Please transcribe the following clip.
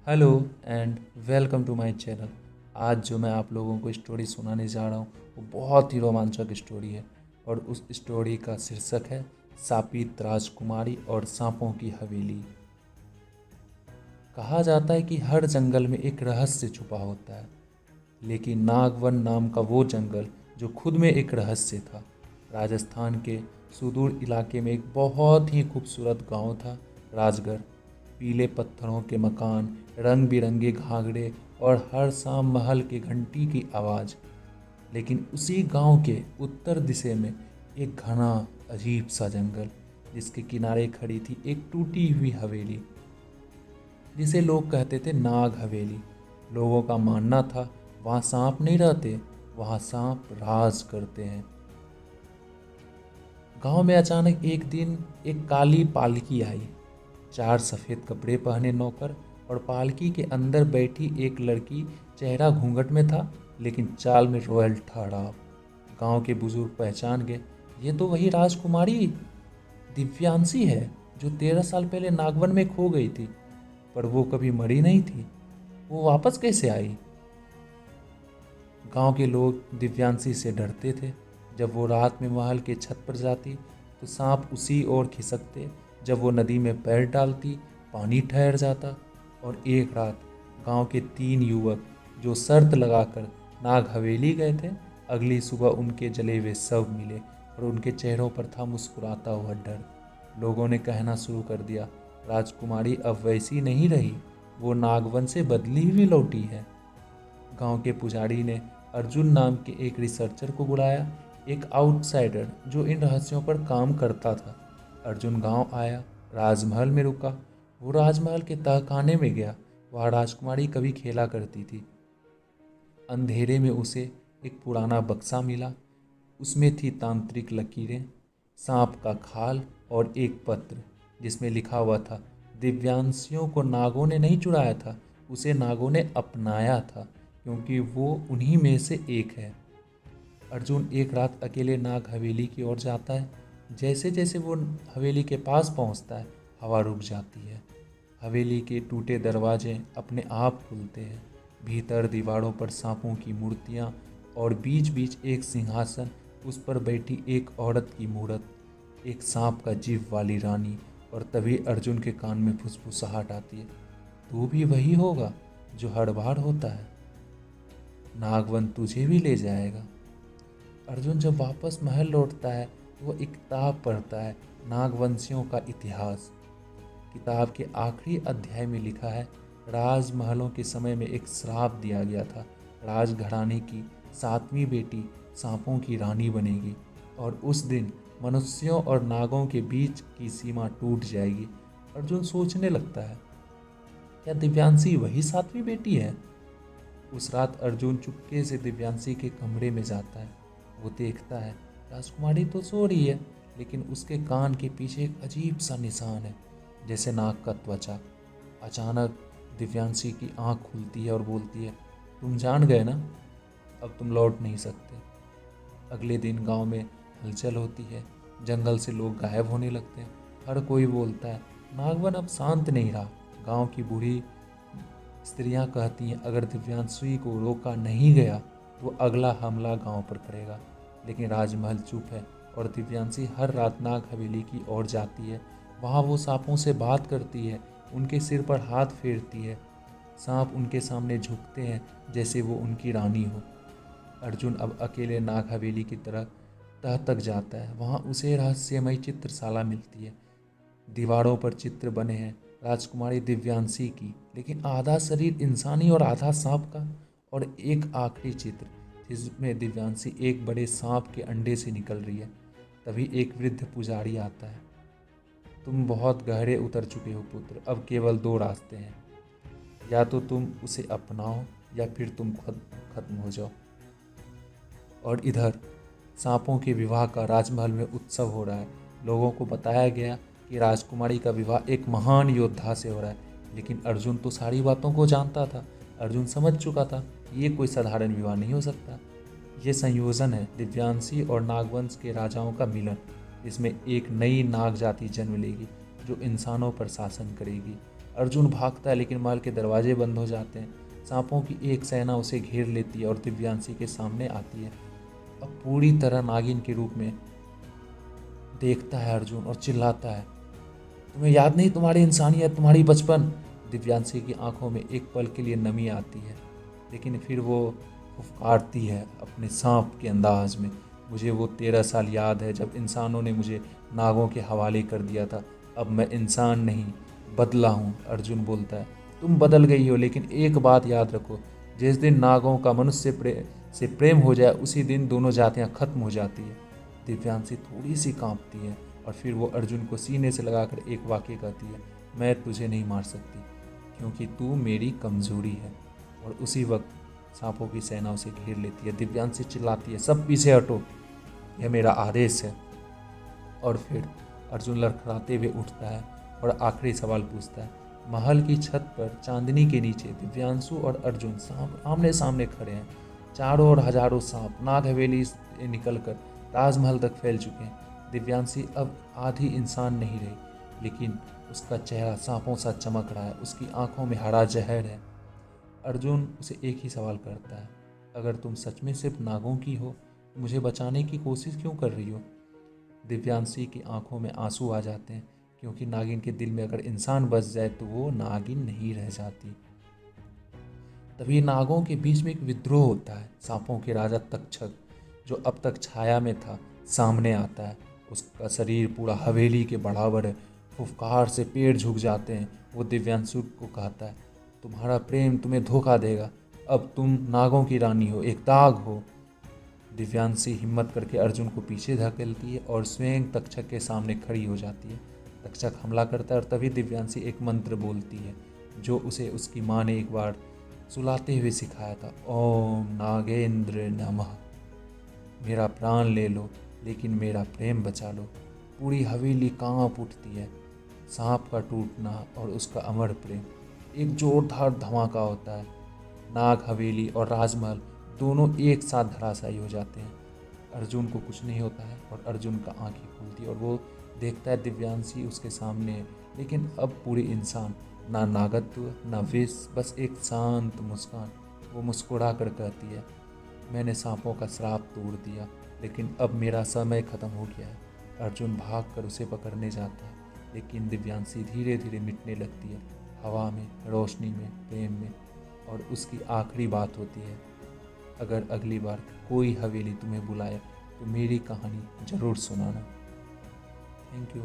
Hello and welcome to my channel. आज जो मैं आप लोगों को स्टोरी सुनाने जा रहा हूँ वो बहुत ही रोमांचक स्टोरी है और उस स्टोरी का शीर्षक है सापित राजकुमारी और सांपों की हवेली। कहा जाता है कि हर जंगल में एक रहस्य छुपा होता है, लेकिन नागवन नाम का वो जंगल जो खुद में एक रहस्य था। राजस्थान के सुदूर इलाके में एक बहुत ही खूबसूरत गांव था, राजगढ़। पीले पत्थरों के मकान, रंग बिरंगे घाघरे और हर शाम महल के घंटी की आवाज़। लेकिन उसी गांव के उत्तर दिशा में एक घना अजीब सा जंगल, जिसके किनारे खड़ी थी एक टूटी हुई हवेली, जिसे लोग कहते थे नाग हवेली। लोगों का मानना था वहाँ सांप नहीं रहते, वहाँ सांप राज करते हैं। गांव में अचानक एक दिन एक काली पालकी आई। चार सफ़ेद कपड़े पहने नौकर और पालकी के अंदर बैठी एक लड़की। चेहरा घूंघट में था, लेकिन चाल में रॉयल ठहराव। गांव के बुजुर्ग पहचान गए, ये तो वही राजकुमारी दिव्यांशी है जो 13 साल पहले नागवन में खो गई थी। पर वो कभी मरी नहीं थी, वो वापस कैसे आई? गांव के लोग दिव्यांशी से डरते थे। जब वो रात में महल के छत पर जाती तो सांप उसी ओर खिसकते। जब वो नदी में पैर डालती, पानी ठहर जाता। और एक रात गांव के 3 युवक जो शर्त लगाकर नाग हवेली गए थे, अगली सुबह उनके जले हुए शव मिले और उनके चेहरों पर था मुस्कुराता हुआ डर। लोगों ने कहना शुरू कर दिया, राजकुमारी अब वैसी नहीं रही, वो नागवन से बदली हुई लौटी है। गांव के पुजारी ने अर्जुन नाम के एक रिसर्चर को बुलाया, एक आउटसाइडर जो इन रहस्यों पर काम करता था। अर्जुन गांव आया, राजमहल में रुका। वो राजमहल के तहखाने में गया। वहाँ राजकुमारी कभी खेला करती थी। अंधेरे में उसे एक पुराना बक्सा मिला। उसमें थी तांत्रिक लकीरें, सांप का खाल और एक पत्र जिसमें लिखा हुआ था, दिव्यांशियों को नागों ने नहीं चुराया था, उसे नागों ने अपनाया था, क्योंकि वो उन्हीं में से एक है। अर्जुन एक रात अकेले नाग हवेली की ओर जाता है। जैसे जैसे वो हवेली के पास पहुंचता है, हवा रुक जाती है। हवेली के टूटे दरवाजे अपने आप खुलते हैं। भीतर दीवारों पर सांपों की मूर्तियां और बीच बीच एक सिंहासन, उस पर बैठी एक औरत की मूरत, एक सांप का जीभ वाली रानी। और तभी अर्जुन के कान में फुसफुसाहट आती है, तू भी वही होगा जो हर बार होता है, नागवन तुझे भी ले जाएगा। अर्जुन जब वापस महल लौटता है तो वह एक किताब पढ़ता है, नागवंशियों का इतिहास। किताब के आखिरी अध्याय में लिखा है, राजमहलों के समय में एक श्राप दिया गया था, राजघराने की 7वीं बेटी सांपों की रानी बनेगी और उस दिन मनुष्यों और नागों के बीच की सीमा टूट जाएगी। अर्जुन सोचने लगता है, क्या दिव्यांशी वही 7वीं बेटी है? उस रात अर्जुन चुपके से दिव्यांशी के कमरे में जाता है। वो देखता है राजकुमारी तो सो रही है, लेकिन उसके कान के पीछे एक अजीब सा निशान है, जैसे नाग का त्वचा। अचानक दिव्यांशी की आंख खुलती है और बोलती है, तुम जान गए ना, अब तुम लौट नहीं सकते। अगले दिन गांव में हलचल होती है। जंगल से लोग गायब होने लगते हैं। हर कोई बोलता है, नागवन अब शांत नहीं रहा। गांव की बूढ़ी स्त्रियां कहती हैं, अगर दिव्यांशी को रोका नहीं गया तो अगला हमला गांव पर करेगा। लेकिन राजमहल चुप है और दिव्यांशी हर रात नाग हवेली की ओर जाती है। वहाँ वो सांपों से बात करती है, उनके सिर पर हाथ फेरती है। सांप उनके सामने झुकते हैं जैसे वो उनकी रानी हो। अर्जुन अब अकेले नाग हवेली की तरह तह तक जाता है। वहाँ उसे रहस्यमयी चित्रशाला मिलती है। दीवारों पर चित्र बने हैं राजकुमारी दिव्यांशी की, लेकिन आधा शरीर इंसानी और आधा सांप का। और एक आखिरी चित्र जिसमें दिव्यांशी एक बड़े सांप के अंडे से निकल रही है। तभी एक वृद्ध पुजारी आता है, तुम बहुत गहरे उतर चुके हो पुत्र, अब केवल 2 रास्ते हैं, या तो तुम उसे अपनाओ या फिर तुम खुद खत्म हो जाओ। और इधर सांपों के विवाह का राजमहल में उत्सव हो रहा है। लोगों को बताया गया कि राजकुमारी का विवाह एक महान योद्धा से हो रहा है। लेकिन अर्जुन तो सारी बातों को जानता था। अर्जुन समझ चुका था ये कोई साधारण विवाह नहीं हो सकता। ये संयोजन है दिव्यांशी और नागवंश के राजाओं का मिलन। इसमें एक नई नाग जाति जन्म लेगी जो इंसानों पर शासन करेगी। अर्जुन भागता है लेकिन महल के दरवाजे बंद हो जाते हैं। सांपों की एक सेना उसे घेर लेती है और दिव्यांशी के सामने आती है। अब पूरी तरह नागिन के रूप में देखता है अर्जुन और चिल्लाता है, तुम्हें याद नहीं तुम्हारी इंसानियत, तुम्हारी बचपन। दिव्यांशी की आंखों में एक पल के लिए नमी आती है, लेकिन फिर वो फुफकारती है अपने सांप के अंदाज में, मुझे वो 13 साल याद है जब इंसानों ने मुझे नागों के हवाले कर दिया था। अब मैं इंसान नहीं, बदला हूँ। अर्जुन बोलता है, तुम बदल गई हो, लेकिन एक बात याद रखो, जिस दिन नागों का मनुष्य से प्रेम हो जाए उसी दिन दोनों जातियाँ खत्म हो जाती है। दिव्यांशी थोड़ी सी कांपती है और फिर वो अर्जुन को सीने से लगाकर एक वाक्य कहती है, मैं तुझे नहीं मार सकती क्योंकि तू मेरी कमजोरी है। और उसी वक्त सांपों की सेना उसे घेर लेती है। दिव्यांशी चिल्लाती है, सब पीछे हटो, यह मेरा आदेश है। और फिर अर्जुन लड़खड़ाते हुए उठता है और आखिरी सवाल पूछता है। महल की छत पर चांदनी के नीचे दिव्यांशु और अर्जुन आमने सामने खड़े हैं। चारों ओर हजारों सांप नाग हवेली से निकलकर ताजमहल तक फैल चुके हैं। दिव्यांशी अब आधी इंसान नहीं रही, लेकिन उसका चेहरा सांपों सा चमक रहा है, उसकी आंखों में हरा जहर है। अर्जुन उसे एक ही सवाल करता है, अगर तुम सच में सिर्फ नागों की हो तो मुझे बचाने की कोशिश क्यों कर रही हो? दिव्यांशी की आंखों में आंसू आ जाते हैं, क्योंकि नागिन के दिल में अगर इंसान बस जाए तो वो नागिन नहीं रह जाती। तभी नागों के बीच में एक विद्रोह होता है। सांपों के राजा तक्षक, जो अब तक छाया में था, सामने आता है। उसका शरीर पूरा हवेली के बराबर है। फुफकार से पेड़ झुक जाते हैं। वो दिव्यांशु को कहता है, तुम्हारा प्रेम तुम्हें धोखा देगा, अब तुम नागों की रानी हो, एक दाग हो। दिव्यांशी हिम्मत करके अर्जुन को पीछे धकेलती है और स्वयं तक्षक के सामने खड़ी हो जाती है। तक्षक हमला करता है और तभी दिव्यांशी एक मंत्र बोलती है जो उसे उसकी माँ ने एक बार सुलाते हुए सिखाया था। ओम नागेंद्र नमः। मेरा प्राण ले लो लेकिन मेरा प्रेम बचा लो। पूरी हवेली कांप उठती है। सांप का टूटना और उसका अमर प्रेम, एक जोरदार धमाका होता है। नाग हवेली और राजमहल दोनों एक साथ धराशायी हो जाते हैं। अर्जुन को कुछ नहीं होता है और अर्जुन का आंखें खुलती है और वो देखता है दिव्यांशी उसके सामने है, लेकिन अब पूरी इंसान, ना नागत्व ना विष, बस एक शांत मुस्कान। वो मुस्कुरा कर कहती है, मैंने सांपों का श्राप तोड़ दिया, लेकिन अब मेरा समय खत्म हो गया है। अर्जुन भाग कर उसे पकड़ने जाता है, लेकिन दिव्यांशी धीरे धीरे मिटने लगती है, हवा में, रोशनी में, प्रेम में। और उसकी आखिरी बात होती है, अगर अगली बार कोई हवेली तुम्हें बुलाए तो मेरी कहानी ज़रूर सुनाना। Thank you.